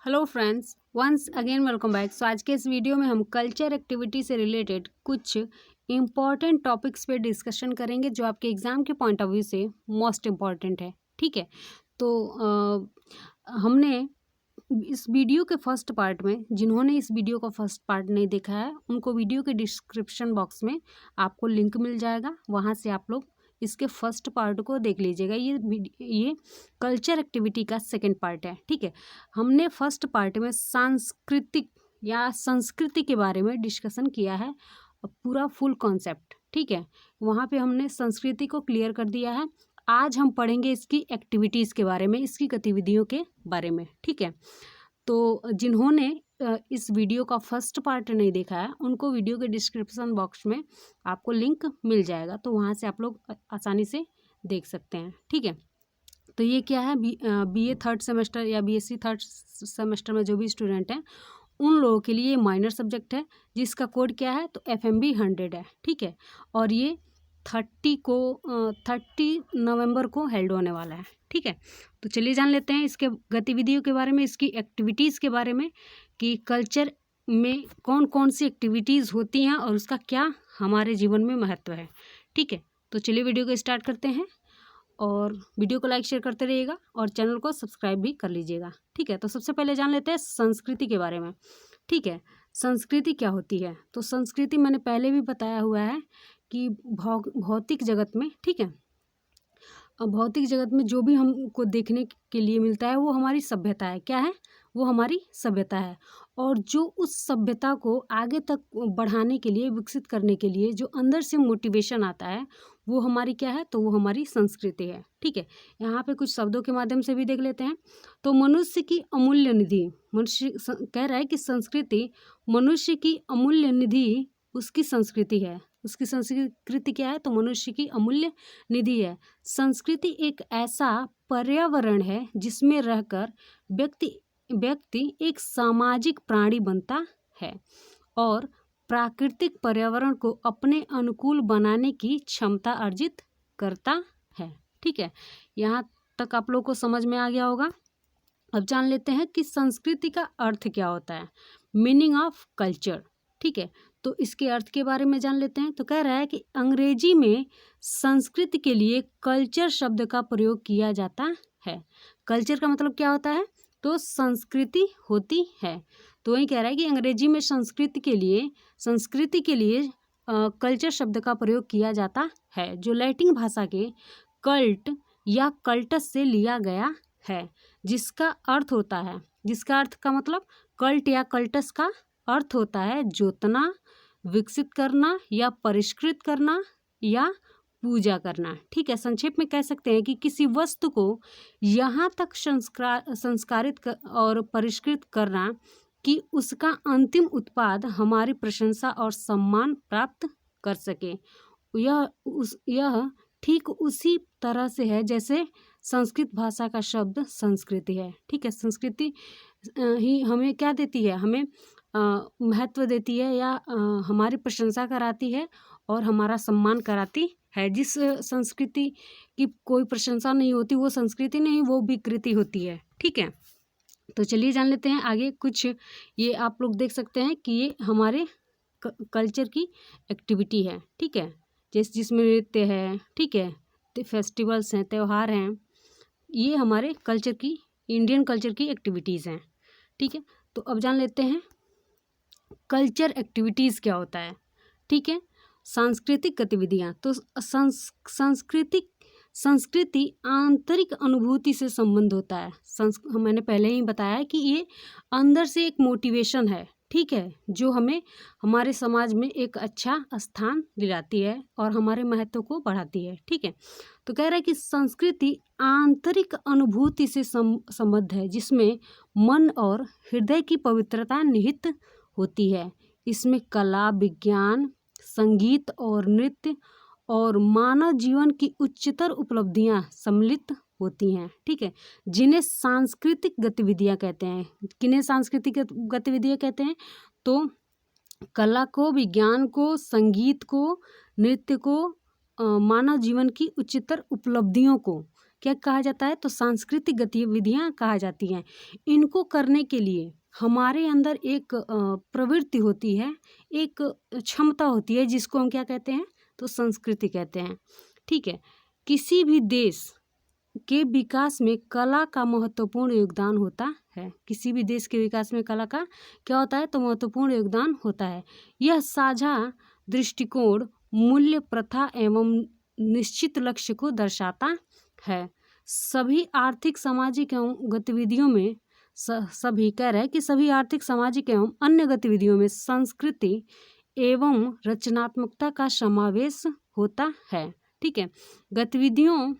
Hello friends, once again welcome back. So आज के इस वीडियो में हम कल्चर एक्टिविटी से रिलेटेड कुछ इम्पॉर्टेंट टॉपिक्स पे डिस्कशन करेंगे जो आपके एग्ज़ाम के पॉइंट ऑफ व्यू से मोस्ट इम्पॉर्टेंट है। ठीक है, तो हमने इस वीडियो के फर्स्ट पार्ट में, जिन्होंने इस वीडियो का फर्स्ट पार्ट नहीं देखा है उनको वीडियो के डिस्क्रिप्शन बॉक्स में आपको लिंक मिल जाएगा, वहाँ से आप लोग इसके फर्स्ट पार्ट को देख लीजिएगा। ये कल्चर एक्टिविटी का सेकंड पार्ट है। ठीक है, हमने फर्स्ट पार्ट में सांस्कृतिक या संस्कृति के बारे में डिस्कशन किया है, पूरा फुल कॉन्सेप्ट। ठीक है, वहाँ पे हमने संस्कृति को क्लियर कर दिया है। आज हम पढ़ेंगे इसकी एक्टिविटीज़ के बारे में, इसकी गतिविधियों के बारे में। ठीक है, तो जिन्होंने इस वीडियो का फर्स्ट पार्ट नहीं देखा है उनको वीडियो के डिस्क्रिप्शन बॉक्स में आपको लिंक मिल जाएगा, तो वहाँ से आप लोग आसानी से देख सकते हैं। ठीक है, तो ये क्या है, बीए थर्ड सेमेस्टर या बीएससी थर्ड सेमेस्टर में जो भी स्टूडेंट हैं उन लोगों के लिए माइनर सब्जेक्ट है, जिसका कोड क्या है, तो FMB 100 है। ठीक है, और ये 30 नवंबर को हेल्ड होने वाला है। ठीक है, तो चलिए जान लेते हैं इसके गतिविधियों के बारे में, इसकी एक्टिविटीज़ के बारे में, कि कल्चर में कौन कौन सी एक्टिविटीज़ होती हैं और उसका क्या हमारे जीवन में महत्व है। ठीक है, तो चलिए वीडियो को स्टार्ट करते हैं और वीडियो को लाइक शेयर करते रहिएगा और चैनल को सब्सक्राइब भी कर लीजिएगा। ठीक है, तो सबसे पहले जान लेते हैं संस्कृति के बारे में। ठीक है, संस्कृति क्या होती है, तो संस्कृति मैंने पहले भी बताया हुआ है कि भौतिक जगत में, ठीक है, भौतिक जगत में जो भी हमको देखने के लिए मिलता है वो हमारी सभ्यता है। क्या है, वो हमारी सभ्यता है। और जो उस सभ्यता को आगे तक बढ़ाने के लिए, विकसित करने के लिए जो अंदर से मोटिवेशन आता है वो हमारी क्या है, तो वो हमारी संस्कृति है। ठीक है, यहाँ पे कुछ शब्दों के माध्यम से भी देख लेते हैं। तो मनुष्य की अमूल्य निधि, मनुष्य कह रहा है कि संस्कृति मनुष्य की अमूल्य निधि उसकी संस्कृति है। उसकी संस्कृति क्या है, तो मनुष्य की अमूल्य निधि है। संस्कृति एक ऐसा पर्यावरण है जिसमें रहकर व्यक्ति एक सामाजिक प्राणी बनता है और प्राकृतिक पर्यावरण को अपने अनुकूल बनाने की क्षमता अर्जित करता है। ठीक है, यहाँ तक आप लोग को समझ में आ गया होगा। अब जान लेते हैं कि संस्कृति का अर्थ क्या होता है, मीनिंग ऑफ कल्चर। ठीक है, तो इसके अर्थ के बारे में जान लेते हैं। तो कह रहा है कि अंग्रेजी में संस्कृति के लिए कल्चर शब्द का प्रयोग किया जाता है। कल्चर का मतलब क्या होता है, तो संस्कृति होती है। तो वही कह रहा है कि अंग्रेजी में संस्कृति के लिए कल्चर शब्द का प्रयोग किया जाता है, जो लैटिन भाषा के कल्ट या कल्टस से लिया गया है, जिसका अर्थ का मतलब कल्ट या कल्टस का अर्थ होता है जोतना, विकसित करना या परिष्कृत करना या पूजा करना। ठीक है, संक्षेप में कह सकते हैं कि किसी वस्तु को यहाँ तक संस्कारित और परिष्कृत करना कि उसका अंतिम उत्पाद हमारी प्रशंसा और सम्मान प्राप्त कर सके। यह ठीक उसी तरह से है जैसे संस्कृत भाषा का शब्द संस्कृति है। ठीक है, संस्कृति ही हमें क्या देती है, हमें महत्व देती है या हमारी प्रशंसा कराती है और हमारा सम्मान कराती है। जिस संस्कृति की कोई प्रशंसा नहीं होती वो संस्कृति नहीं, वो विकृति होती है। ठीक है, तो चलिए जान लेते हैं आगे कुछ। ये आप लोग देख सकते हैं कि ये हमारे कल्चर की एक्टिविटी है। ठीक है, जिसमें नृत्य है, ठीक है, फेस्टिवल्स हैं, त्यौहार हैं, ये हमारे कल्चर की, इंडियन कल्चर की एक्टिविटीज़ हैं। ठीक है, तो अब जान लेते हैं कल्चर एक्टिविटीज़ क्या होता है। ठीक है, सांस्कृतिक गतिविधियाँ। तो संस्कृति आंतरिक अनुभूति से संबंध होता है। मैंने पहले ही बताया है कि ये अंदर से एक मोटिवेशन है। ठीक है, जो हमें हमारे समाज में एक अच्छा स्थान दिलाती है और हमारे महत्व को बढ़ाती है। ठीक है, तो कह रहा है कि संस्कृति आंतरिक अनुभूति से संबद्ध है, जिसमें मन और हृदय की पवित्रता निहित होती है। इसमें कला, विज्ञान, संगीत और नृत्य और मानव जीवन की उच्चतर उपलब्धियां सम्मिलित होती हैं। ठीक है, जिन्हें सांस्कृतिक गतिविधियां कहते हैं। किन्हें सांस्कृतिक गतिविधियां कहते हैं, तो कला को, विज्ञान को, संगीत को, नृत्य को, मानव जीवन की उच्चतर उपलब्धियों को, क्या कहा जाता है, तो सांस्कृतिक गतिविधियाँ कहा जाती हैं। इनको करने के लिए हमारे अंदर एक प्रवृत्ति होती है, एक क्षमता होती है, जिसको हम क्या कहते हैं, तो संस्कृति कहते हैं। ठीक है, किसी भी देश के विकास में कला का महत्वपूर्ण योगदान होता है। किसी भी देश के विकास में कला का क्या होता है, तो महत्वपूर्ण योगदान होता है। यह साझा दृष्टिकोण, मूल्य, प्रथा एवं निश्चित लक्ष्य को दर्शाता है। सभी आर्थिक, सामाजिक एवं गतिविधियों में सभी कह रहे हैं कि सभी आर्थिक, सामाजिक एवं अन्य गतिविधियों में संस्कृति एवं रचनात्मकता का समावेश होता है। ठीक है, गतिविधियों,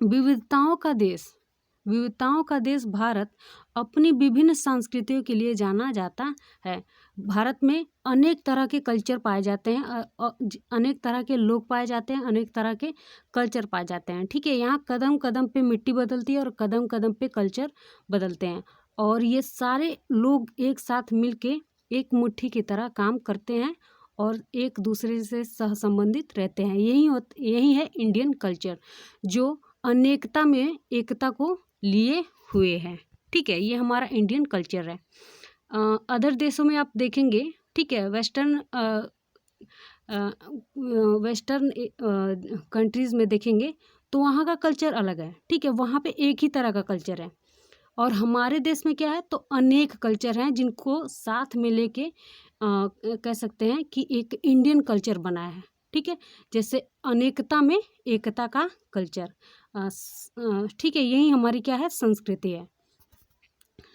विविधताओं का देश भारत अपनी विभिन्न संस्कृतियों के लिए जाना जाता है। भारत में अनेक तरह के कल्चर पाए जाते हैं, अनेक तरह के लोग पाए जाते हैं, अनेक तरह के कल्चर पाए जाते हैं। ठीक है, यहाँ कदम कदम पे मिट्टी बदलती है और कदम कदम पे कल्चर बदलते हैं, और ये सारे लोग एक साथ मिलके एक मुट्ठी की तरह काम करते हैं और एक दूसरे से सहसंबंधित रहते हैं। यही है इंडियन कल्चर, जो अनेकता में एकता को लिए हुए है। ठीक है, ये हमारा इंडियन कल्चर है। अदर देशों में आप देखेंगे, ठीक है, वेस्टर्न कंट्रीज़ में देखेंगे तो वहाँ का कल्चर अलग है। ठीक है, वहाँ पे एक ही तरह का कल्चर है, और हमारे देश में क्या है, तो अनेक कल्चर हैं जिनको साथ में लेके कह सकते हैं कि एक इंडियन कल्चर बना है। ठीक है, जैसे अनेकता में एकता का कल्चर। ठीक है, यही हमारी क्या है, संस्कृति है,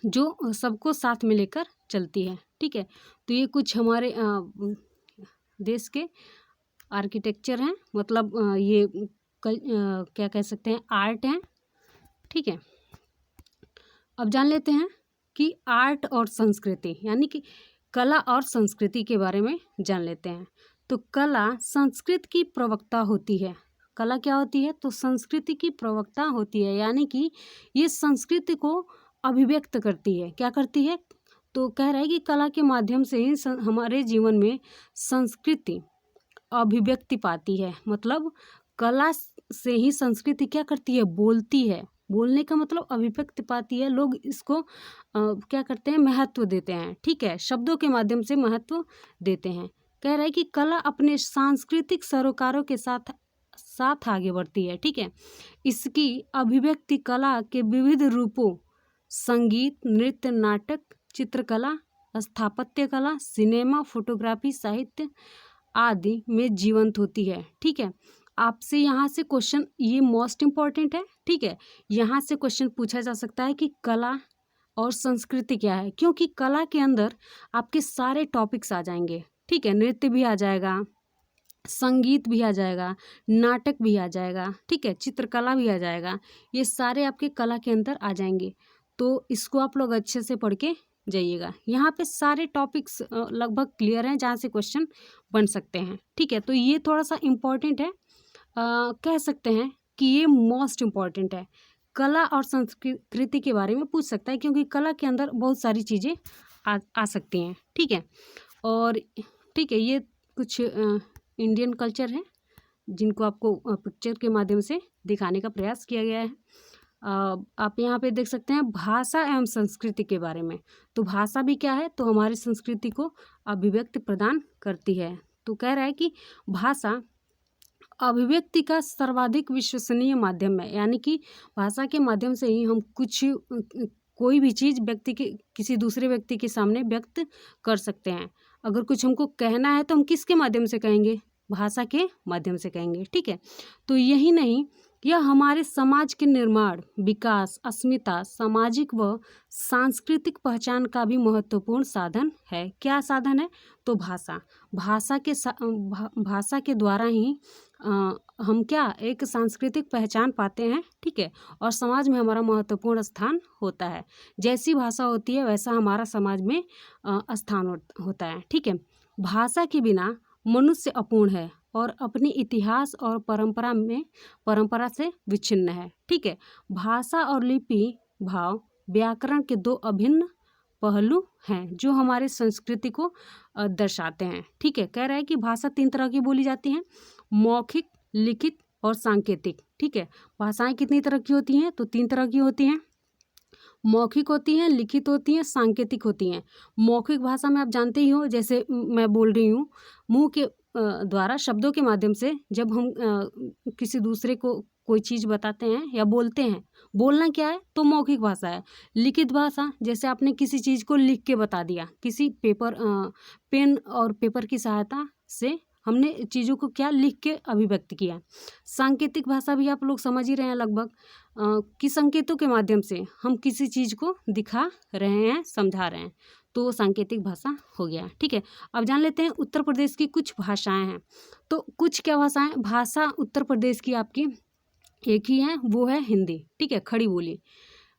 जो सबको साथ में लेकर चलती है। ठीक है, तो ये कुछ हमारे देश के आर्किटेक्चर हैं, मतलब ये क्या कह सकते हैं, आर्ट हैं। ठीक है, अब जान लेते हैं कि आर्ट और संस्कृति, यानी कि कला और संस्कृति के बारे में जान लेते हैं। तो कला संस्कृति की प्रवक्ता होती है। कला क्या होती है, तो संस्कृति की प्रवक्ता होती है, यानी कि ये संस्कृति को अभिव्यक्त करती है। क्या करती है, तो कह रहा है कि कला के माध्यम से ही हमारे जीवन में संस्कृति अभिव्यक्ति पाती है। मतलब कला से ही संस्कृति क्या करती है, बोलती है। बोलने का मतलब अभिव्यक्ति पाती है। लोग इसको क्या करते हैं, महत्व देते हैं। ठीक है, शब्दों के माध्यम से महत्व देते हैं। कह रहा है कि कला अपने सांस्कृतिक सरोकारों के साथ आगे बढ़ती है। ठीक है, इसकी अभिव्यक्ति कला के विविध रूपों, संगीत, नृत्य, नाटक, चित्रकला, स्थापत्य कला, सिनेमा, फोटोग्राफी, साहित्य आदि में जीवंत होती है। ठीक है, आपसे यहाँ से क्वेश्चन, ये मोस्ट इम्पॉर्टेंट है। ठीक है, यहाँ से क्वेश्चन पूछा जा सकता है कि कला और संस्कृति क्या है, क्योंकि कला के अंदर आपके सारे टॉपिक्स आ जाएंगे। ठीक है, नृत्य भी आ जाएगा, संगीत भी आ जाएगा, नाटक भी आ जाएगा। ठीक है, चित्रकला भी आ जाएगा, ये सारे आपके कला के अंदर आ जाएंगे। तो इसको आप लोग अच्छे से पढ़ के जाइएगा। यहाँ पे सारे टॉपिक्स लगभग क्लियर हैं जहाँ से क्वेश्चन बन सकते हैं। ठीक है, तो ये थोड़ा सा इम्पॉर्टेंट है, कह सकते हैं कि ये मोस्ट इम्पॉर्टेंट है। कला और संस्कृति के बारे में पूछ सकता है, क्योंकि कला के अंदर बहुत सारी चीज़ें आ सकती हैं। ठीक है, और ठीक है, ये कुछ इंडियन कल्चर है जिनको आपको पिक्चर के माध्यम से दिखाने का प्रयास किया गया है। आप यहाँ पे देख सकते हैं भाषा एवं संस्कृति के बारे में। तो भाषा भी क्या है, तो हमारी संस्कृति को अभिव्यक्ति प्रदान करती है। तो कह रहा है कि भाषा अभिव्यक्ति का सर्वाधिक विश्वसनीय माध्यम है, यानी कि भाषा के माध्यम से ही हम कोई भी चीज़ किसी दूसरे व्यक्ति के सामने व्यक्त कर सकते हैं। अगर कुछ हमको कहना है तो हम किसके माध्यम से कहेंगे, भाषा के माध्यम से कहेंगे। ठीक है, तो यही नहीं, यह हमारे समाज के निर्माण, विकास, अस्मिता, सामाजिक व सांस्कृतिक पहचान का भी महत्वपूर्ण साधन है। क्या साधन है, तो भाषा। भाषा के द्वारा ही हम क्या एक सांस्कृतिक पहचान पाते हैं। ठीक है, और समाज में हमारा महत्वपूर्ण स्थान होता है। जैसी भाषा होती है वैसा हमारा समाज में स्थान होता है। ठीक है, भाषा के बिना मनुष्य अपूर्ण है और अपनी इतिहास और परंपरा से विच्छिन्न है। ठीक है, भाषा और लिपि, भाव, व्याकरण के दो अभिन्न पहलू हैं जो हमारे संस्कृति को दर्शाते हैं। ठीक है, कह रहा है कि भाषा 3 तरह की बोली जाती हैं, मौखिक, लिखित, और सांकेतिक। ठीक है, भाषाएं कितनी तरह की होती हैं? तो 3 तरह की होती हैं। मौखिक होती हैं, लिखित होती हैं, सांकेतिक होती हैं। मौखिक भाषा में आप जानते ही हो, जैसे मैं बोल रही हूँ, मुंह के द्वारा शब्दों के माध्यम से जब हम किसी दूसरे को कोई चीज़ बताते हैं या बोलते हैं, बोलना क्या है? तो मौखिक भाषा है। लिखित भाषा, जैसे आपने किसी चीज़ को लिख के बता दिया, किसी पेन और पेपर की सहायता से हमने चीज़ों को क्या लिख के अभिव्यक्त किया। सांकेतिक भाषा भी आप लोग समझ ही रहे हैं लगभग, कि संकेतों के माध्यम से हम किसी चीज़ को दिखा रहे हैं, समझा रहे हैं, तो वो सांकेतिक भाषा हो गया। ठीक है, अब जान लेते हैं उत्तर प्रदेश की कुछ भाषाएं हैं। तो कुछ क्या भाषाएं? भाषा उत्तर प्रदेश की आपकी एक ही है, वो है हिंदी। ठीक है, खड़ी बोली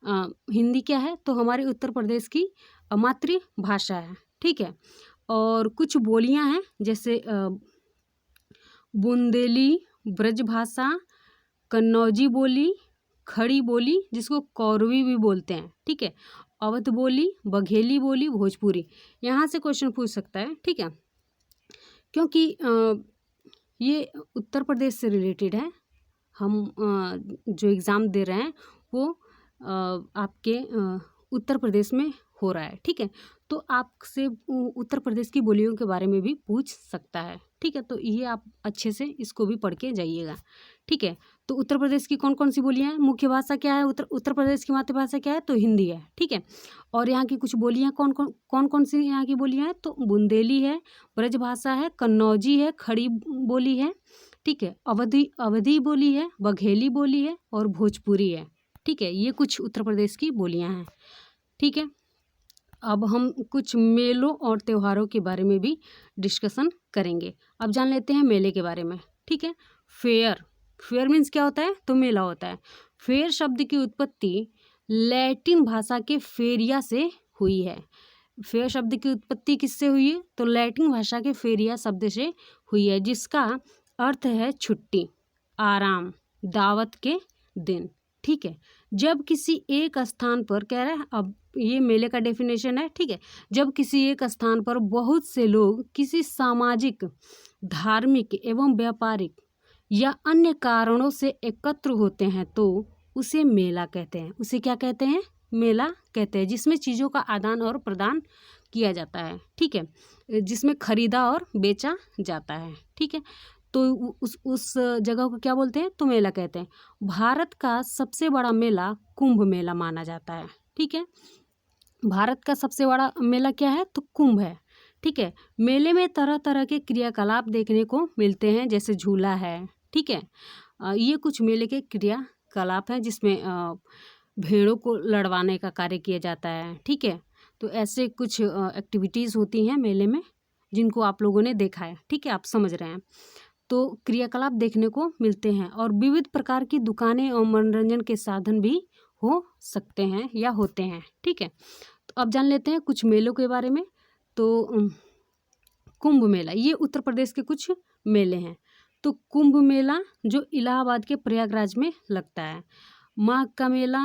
हिंदी क्या है? तो हमारे उत्तर प्रदेश की मातृभाषा है। ठीक है, और कुछ बोलियां हैं, जैसे बुंदेली, ब्रजभाषा, कन्नौजी बोली, खड़ी बोली जिसको कौरवी भी बोलते हैं। ठीक है, अवध बोली, बघेली बोली, भोजपुरी। यहाँ से क्वेश्चन पूछ सकता है। ठीक है, क्योंकि ये उत्तर प्रदेश से रिलेटेड है। हम जो एग्ज़ाम दे रहे हैं वो आपके उत्तर प्रदेश में हो रहा है। ठीक है, तो आपसे उत्तर प्रदेश की बोलियों के बारे में भी पूछ सकता है। ठीक है, तो ये आप अच्छे से इसको भी पढ़ के जाइएगा। ठीक है, तो उत्तर प्रदेश की कौन कौन सी बोलियाँ हैं? मुख्य भाषा क्या है? उत्तर प्रदेश की मातृभाषा क्या है? तो हिंदी है। ठीक है, और यहाँ की कुछ बोलियाँ कौन कौन सी यहाँ की बोलियाँ हैं? तो बुंदेली है, ब्रजभाषा है, कन्नौजी है, खड़ी बोली है। ठीक है, अवधी बोली है, बघेली बोली है और भोजपुरी है। ठीक है, ये कुछ उत्तर प्रदेश की बोलियां हैं। ठीक है, अब हम कुछ मेलों और त्योहारों के बारे में भी डिस्कशन करेंगे। अब जान लेते हैं मेले के बारे में। ठीक है, फेयर मीन्स क्या होता है? तो मेला होता है। फेयर शब्द की उत्पत्ति लैटिन भाषा के फेरिया से हुई है। फेयर शब्द की उत्पत्ति किससे हुई है? तो लैटिन भाषा के फेरिया शब्द से हुई है, जिसका अर्थ है छुट्टी, आराम, दावत के दिन। ठीक है, जब किसी एक स्थान पर, कह रहा है, अब ये मेले का डेफिनेशन है। ठीक है, जब किसी एक स्थान पर बहुत से लोग किसी सामाजिक, धार्मिक एवं व्यापारिक या अन्य कारणों से एकत्र होते हैं तो उसे मेला कहते हैं। उसे क्या कहते हैं? मेला कहते हैं, जिसमें चीज़ों का आदान और प्रदान किया जाता है। ठीक है, जिसमें खरीदा और बेचा जाता है। ठीक है, तो उस जगह को क्या बोलते हैं? तो मेला कहते हैं। भारत का सबसे बड़ा मेला कुंभ मेला माना जाता है। ठीक है, भारत का सबसे बड़ा मेला क्या है? तो कुंभ है। ठीक है, मेले में तरह तरह के क्रियाकलाप देखने को मिलते हैं, जैसे झूला है। ठीक है, ये कुछ मेले के क्रियाकलाप हैं, जिसमें भेड़ों को लड़वाने का कार्य किया जाता है। ठीक है, तो ऐसे कुछ एक्टिविटीज़ होती हैं मेले में, जिनको आप लोगों ने देखा है। ठीक है, आप समझ रहे हैं। तो क्रियाकलाप देखने को मिलते हैं, और विविध प्रकार की दुकानें और मनोरंजन के साधन भी हो सकते हैं या होते हैं। ठीक है, तो अब जान लेते हैं कुछ मेलों के बारे में। तो कुंभ मेला, ये उत्तर प्रदेश के कुछ मेले हैं। तो कुंभ मेला जो इलाहाबाद के प्रयागराज में लगता है। माघ का मेला,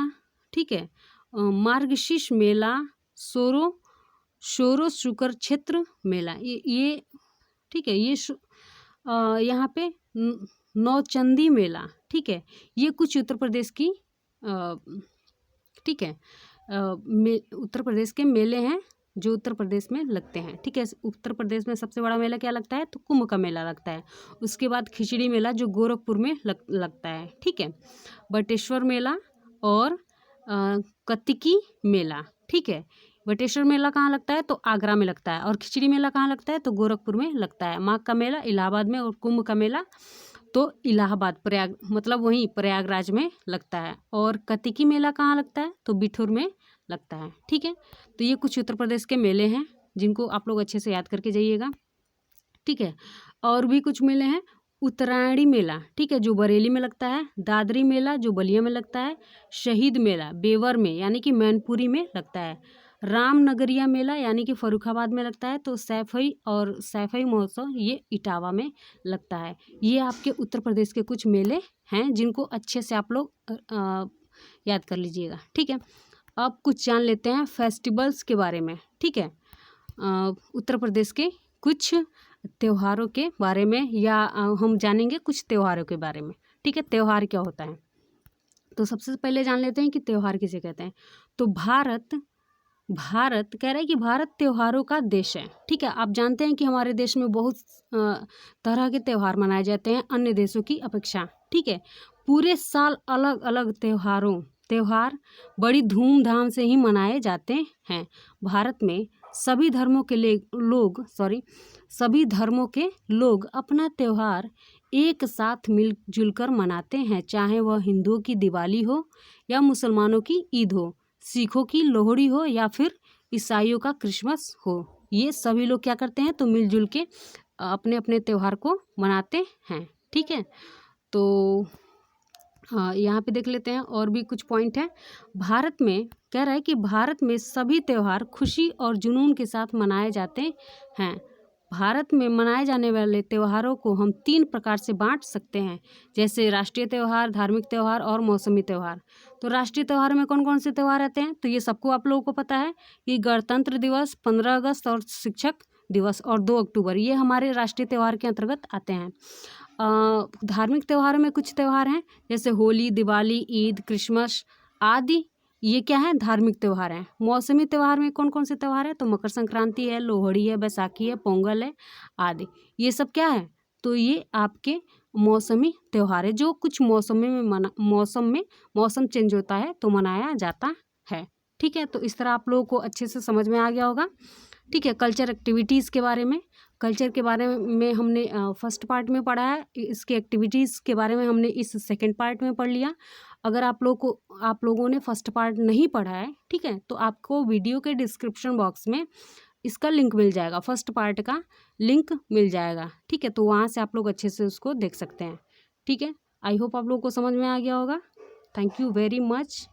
ठीक है, मार्गशीर्ष मेला, सोरो शुक्र क्षेत्र मेला, ये ठीक है, ये यहाँ पे नौचंदी मेला। ठीक है, ये कुछ उत्तर प्रदेश की ठीक है उत्तर प्रदेश के मेले हैं जो उत्तर प्रदेश में लगते हैं। ठीक है, उत्तर प्रदेश में सबसे बड़ा मेला क्या लगता है? तो कुंभ का मेला लगता है। उसके बाद खिचड़ी मेला जो गोरखपुर में लगता है। ठीक है, बटेश्वर मेला और कतिकी मेला। ठीक है, बटेश्वर मेला कहाँ लगता है? तो आगरा में लगता है। और खिचड़ी मेला कहाँ लगता है? तो गोरखपुर में लगता है। माघ का मेला इलाहाबाद में, और कुंभ का मेला तो इलाहाबाद मतलब वहीं प्रयागराज में लगता है। और कतिकी मेला कहाँ लगता है? तो बिठूर में लगता है। ठीक है, तो ये कुछ उत्तर प्रदेश के मेले हैं, जिनको आप लोग अच्छे से याद करके जाइएगा। ठीक है, और भी कुछ मेले हैं। उत्तरायणी मेला, ठीक है, जो बरेली में लगता है। दादरी मेला जो बलिया में लगता है। शहीद मेला बेवर में यानी कि मैनपुरी में लगता है। रामनगरिया मेला यानी कि फर्रुखाबाद में लगता है। तो सैफई महोत्सव ये इटावा में लगता है। ये आपके उत्तर प्रदेश के कुछ मेले हैं, जिनको अच्छे से आप लोग याद कर लीजिएगा। ठीक है, अब कुछ जान लेते हैं फेस्टिवल्स के बारे में। ठीक है, उत्तर प्रदेश के कुछ त्योहारों के बारे में, या हम जानेंगे कुछ त्योहारों के बारे में। ठीक है, त्यौहार क्या होता है। तो सबसे पहले जान लेते हैं कि त्यौहार किसे कहते हैं। तो भारत कह रहा है कि भारत त्योहारों का देश है। ठीक है, आप जानते हैं कि हमारे देश में बहुत तरह के त्यौहार मनाए जाते हैं अन्य देशों की अपेक्षा। ठीक है, पूरे साल अलग अलग त्यौहार बड़ी धूमधाम से ही मनाए जाते हैं। भारत में सभी धर्मों के लोग अपना त्यौहार एक साथ मिलजुल कर मनाते हैं, चाहे वह हिंदुओं की दिवाली हो या मुसलमानों की ईद हो, सिखों की लोहड़ी हो या फिर ईसाइयों का क्रिसमस हो। ये सभी लोग क्या करते हैं, तो मिलजुल के अपने अपने त्यौहार को मनाते हैं। ठीक है, तो हाँ, यहाँ पे देख लेते हैं और भी कुछ पॉइंट है। भारत में कह रहा है कि भारत में सभी त्यौहार खुशी और जुनून के साथ मनाए जाते हैं। भारत में मनाए जाने वाले त्योहारों को हम 3 प्रकार से बांट सकते हैं, जैसे राष्ट्रीय त्यौहार, धार्मिक त्यौहार और मौसमी त्यौहार। तो राष्ट्रीय त्यौहार में कौन कौन से त्यौहार रहते हैं, तो ये सबको आप लोगों को पता है कि गणतंत्र दिवस, 15 अगस्त और शिक्षक दिवस और 2 अक्टूबर, ये हमारे राष्ट्रीय त्यौहार के अंतर्गत आते हैं। धार्मिक त्योहारों में कुछ त्यौहार हैं, जैसे होली, दिवाली, ईद, क्रिसमस आदि, ये क्या है, धार्मिक त्यौहार हैं। मौसमी त्यौहार में कौन कौन से त्यौहार है, तो मकर संक्रांति है, लोहड़ी है, बैसाखी है, पोंगल है आदि। ये सब क्या है, तो ये आपके मौसमी त्यौहार है, जो कुछ मौसम चेंज होता है तो मनाया जाता है। ठीक है, तो इस तरह आप लोगों को अच्छे से समझ में आ गया होगा। ठीक है, कल्चर एक्टिविटीज़ के बारे में हमने फर्स्ट पार्ट में पढ़ा है, इसके एक्टिविटीज़ के बारे में हमने इस सेकंड पार्ट में पढ़ लिया। अगर आप लोगों ने फर्स्ट पार्ट नहीं पढ़ा है, ठीक है, तो आपको वीडियो के डिस्क्रिप्शन बॉक्स में इसका लिंक मिल जाएगा, फर्स्ट पार्ट का लिंक मिल जाएगा। ठीक है, तो वहाँ से आप लोग अच्छे से उसको देख सकते हैं। ठीक है, आई होप आप लोगों को समझ में आ गया होगा। Thank you very much.